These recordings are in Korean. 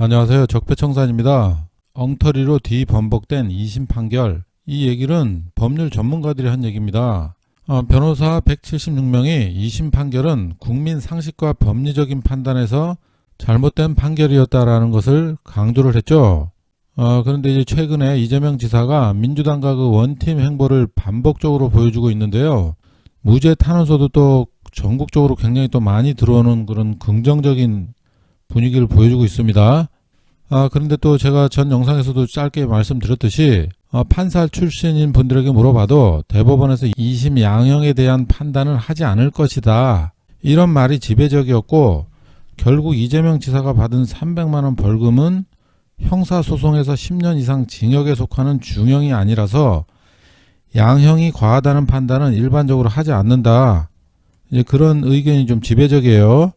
안녕하세요. 적폐청산입니다. 엉터리로 뒤범벅된 2심 판결. 이 얘기는 법률 전문가들이 한 얘기입니다. 변호사 176명이 2심 판결은 국민 상식과 법리적인 판단에서 잘못된 판결이었다라는 것을 강조를 했죠. 그런데 이제 최근에 이재명 지사가 민주당과 그 원팀 행보를 반복적으로 보여주고 있는데요. 무죄 탄원서도 또 전국적으로 굉장히 또 많이 들어오는 그런 긍정적인 분위기를 보여주고 있습니다. 그런데 또 제가 전 영상에서도 짧게 말씀드렸듯이 판사 출신인 분들에게 물어봐도 대법원에서 2심 양형에 대한 판단을 하지 않을 것이다. 이런 말이 지배적이었고 결국 이재명 지사가 받은 300만 원 벌금은 형사소송에서 10년 이상 징역에 속하는 중형이 아니라서 양형이 과하다는 판단은 일반적으로 하지 않는다. 이제 그런 의견이 좀 지배적이에요.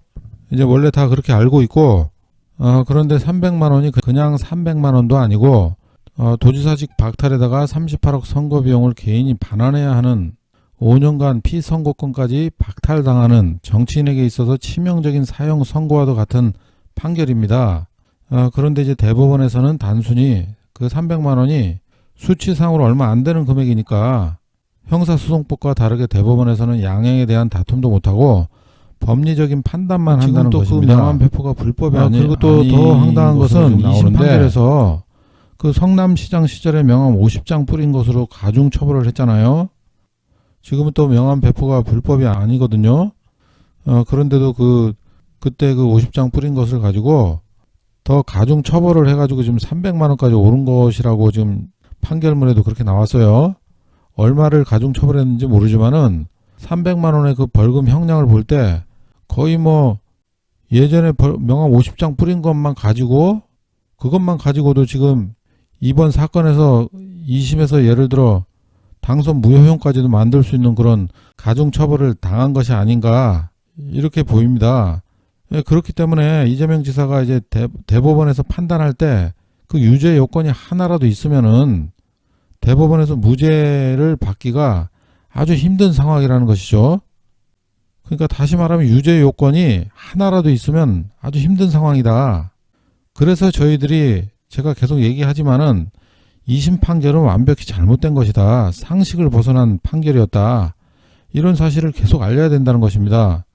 이제 원래 다 그렇게 알고 있고 그런데 300만 원이 그냥 300만 원도 아니고 도지사직 박탈에다가 38억 선거 비용을 개인이 반환해야 하는 5년간 피선거권까지 박탈당하는 정치인에게 있어서 치명적인 사형 선고와도 같은 판결입니다. 그런데 이제 대법원에서는 단순히 그 300만 원이 수치상으로 얼마 안 되는 금액이니까 형사소송법과 다르게 대법원에서는 양형에 대한 다툼도 못하고 법리적인 판단만 한다는 것입니다. 그 명함 배포가 불법이 그리고 또 더 황당한 것은 2심 판결에서 그 성남시장 시절에 명함 50장 뿌린 것으로 가중 처벌을 했잖아요. 지금은 또 명함 배포가 불법이 아니거든요. 그런데도 그때 그 50장 뿌린 것을 가지고 더 가중 처벌을 해가지고 지금 300만 원까지 오른 것이라고 지금 판결문에도 그렇게 나왔어요. 얼마를 가중 처벌했는지 모르지만은 300만 원의 그 벌금 형량을 볼 때 거의 뭐 예전에 명함 50장 뿌린 것만 가지고 그것만 가지고도 지금 이번 사건에서 2심에서 예를 들어 당선 무효형까지도 만들 수 있는 그런 가중 처벌을 당한 것이 아닌가 이렇게 보입니다. 그렇기 때문에 이재명 지사가 이제 대법원에서 판단할 때 그 유죄 요건이 하나라도 있으면은 대법원에서 무죄를 받기가 아주 힘든 상황이라는 것이죠. 그러니까 다시 말하면 유죄 요건이 하나라도 있으면 아주 힘든 상황이다. 그래서 저희들이 제가 계속 얘기하지만은 2심 판결은 완벽히 잘못된 것이다. 상식을 벗어난 판결이었다. 이런 사실을 계속 알려야 된다는 것입니다.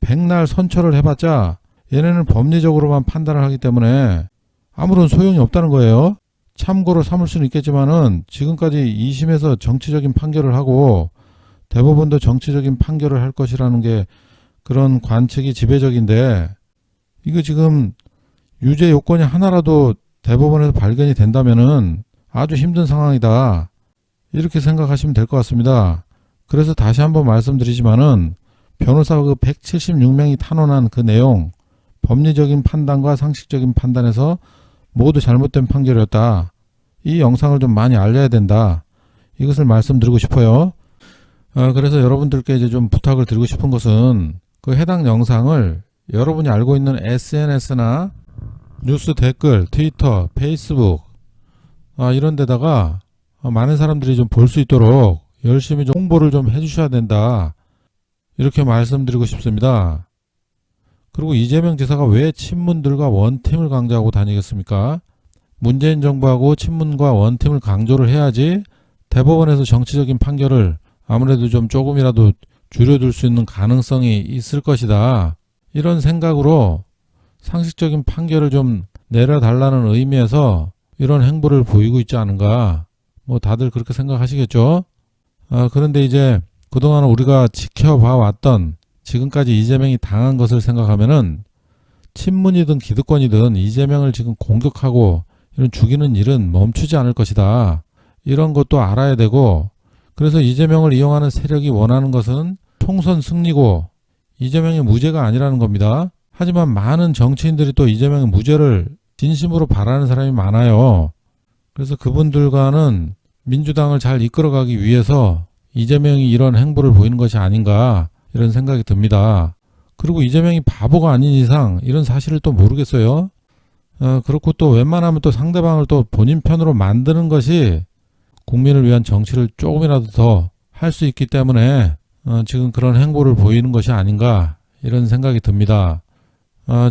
백날 선처를 해봤자 얘네는 법리적으로만 판단을 하기 때문에 아무런 소용이 없다는 거예요. 참고로 삼을 수는 있겠지만은 지금까지 2심에서 정치적인 판결을 하고 대법원도 정치적인 판결을 할 것이라는 게 그런 관측이 지배적인데 이거 지금 유죄 요건이 하나라도 대법원에서 발견이 된다면은 아주 힘든 상황이다. 이렇게 생각하시면 될 것 같습니다. 그래서 다시 한번 말씀드리지만은 변호사 그 176명이 탄원한 그 내용 법리적인 판단과 상식적인 판단에서 모두 잘못된 판결이었다. 이 영상을 좀 많이 알려야 된다. 이것을 말씀드리고 싶어요. 그래서 여러분들께 이제 좀 부탁을 드리고 싶은 것은 그 해당 영상을 여러분이 알고 있는 SNS나 뉴스 댓글, 트위터, 페이스북 이런 데다가 많은 사람들이 좀 볼 수 있도록 열심히 좀 홍보를 좀 해주셔야 된다. 이렇게 말씀드리고 싶습니다. 그리고 이재명 지사가 왜 친문들과 원팀을 강조하고 다니겠습니까? 문재인 정부하고 친문과 원팀을 강조를 해야지 대법원에서 정치적인 판결을 아무래도 좀 조금이라도 줄여둘 수 있는 가능성이 있을 것이다. 이런 생각으로 상식적인 판결을 좀 내려달라는 의미에서 이런 행보를 보이고 있지 않은가. 뭐 다들 그렇게 생각하시겠죠? 그런데 이제 그동안 우리가 지켜봐 왔던 지금까지 이재명이 당한 것을 생각하면은 친문이든 기득권이든 이재명을 지금 공격하고 이런 죽이는 일은 멈추지 않을 것이다. 이런 것도 알아야 되고 그래서 이재명을 이용하는 세력이 원하는 것은 총선 승리고 이재명의 무죄가 아니라는 겁니다. 하지만 많은 정치인들이 또 이재명의 무죄를 진심으로 바라는 사람이 많아요. 그래서 그분들과는 민주당을 잘 이끌어가기 위해서 이재명이 이런 행보를 보이는 것이 아닌가 이런 생각이 듭니다. 그리고 이재명이 바보가 아닌 이상 이런 사실을 또 모르겠어요. 그렇고 또 웬만하면 또 상대방을 또 본인 편으로 만드는 것이 국민을 위한 정치를 조금이라도 더 할 수 있기 때문에 지금 그런 행보를 보이는 것이 아닌가 이런 생각이 듭니다.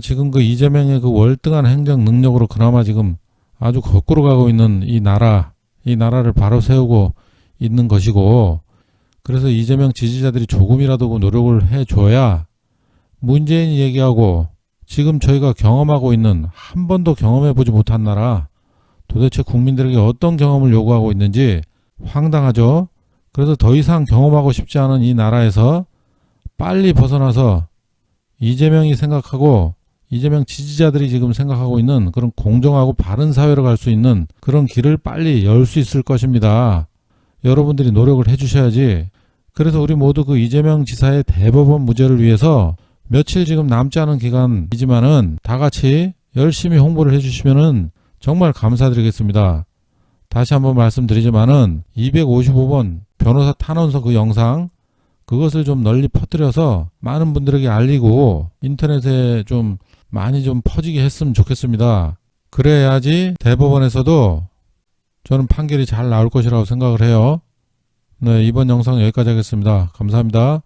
지금 그 이재명의 그 월등한 행정 능력으로 그나마 지금 아주 거꾸로 가고 있는 이 나라를 바로 세우고 있는 것이고, 그래서 이재명 지지자들이 조금이라도 그 노력을 해줘야 문재인이 얘기하고 지금 저희가 경험하고 있는 한 번도 경험해보지 못한 나라, 도대체 국민들에게 어떤 경험을 요구하고 있는지 황당하죠. 그래서 더 이상 경험하고 싶지 않은 이 나라에서 빨리 벗어나서 이재명이 생각하고 이재명 지지자들이 지금 생각하고 있는 그런 공정하고 바른 사회로 갈 수 있는 그런 길을 빨리 열 수 있을 것입니다. 여러분들이 노력을 해주셔야지. 그래서 우리 모두 그 이재명 지사의 대법원 무죄를 위해서 며칠 지금 남지 않은 기간이지만은 다 같이 열심히 홍보를 해주시면은 정말 감사드리겠습니다. 다시 한번 말씀드리지만은 255번 변호사 탄원서 그 영상, 그것을 좀 널리 퍼뜨려서 많은 분들에게 알리고 인터넷에 좀 많이 좀 퍼지게 했으면 좋겠습니다. 그래야지 대법원에서도 저는 판결이 잘 나올 것이라고 생각을 해요. 네, 이번 영상 여기까지 하겠습니다. 감사합니다.